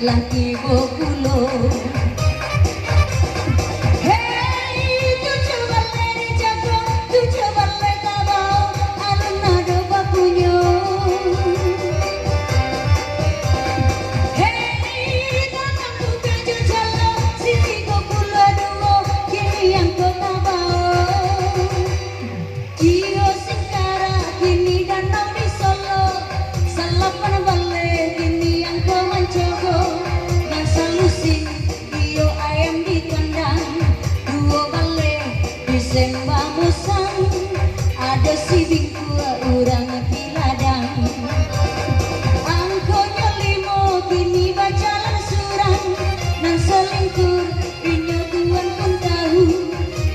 laki bokulo. Ada si bingku urang kiladang, angkonya limo kini bacalan surang, nan selingkur inyo tuan pun tahu.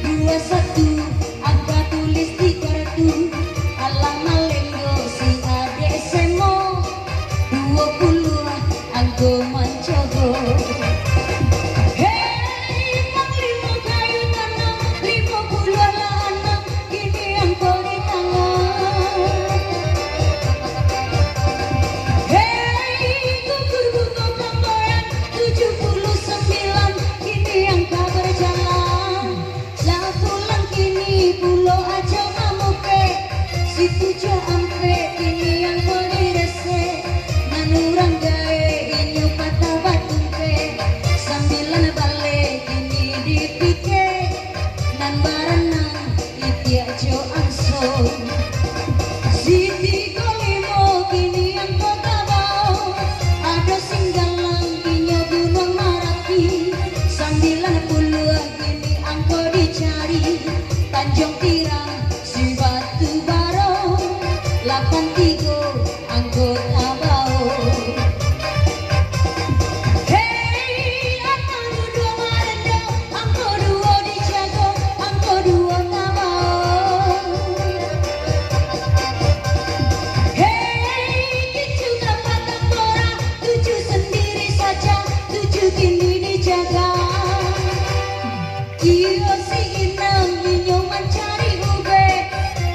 21 angka tulis di kartu, alang malenggo si ade semo. 20 angko mancogo. Siti Kolimo kini yang kota bau, ada singgalang inyo gunung Marapi. 90 kini angko dicari, Tanjung Tirang si Batu Baro. 83 angko tabau. Hey, angko 2 Marenda, angko 2 di Jago, angko 2 tabau. Kini dijaga, iyo si inang inyo mencari ube,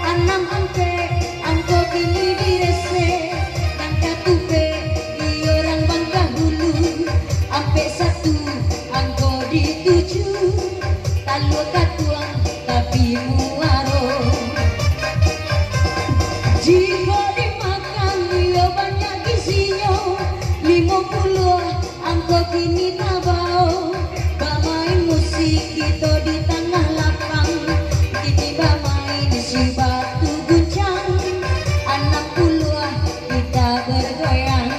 anang angke, angko kini direse, angka tube, iyo orang Bangka Hulu, ampe 1 angko dituju, talu katuang tapi muaro. Jika dimakan iyo banyak gizinya, 50 angko kini tabau. Bamain musik kita di tengah lapang, kini bamain si batu guncang. 60 kita bergoyang.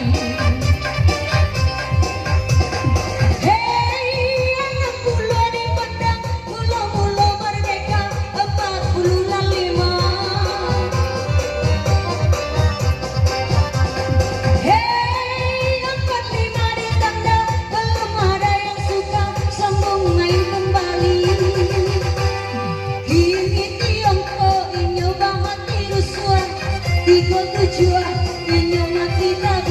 Hey, 60 di pedang, mula-mula merdeka 45. Tiga tujuan inyo mati tak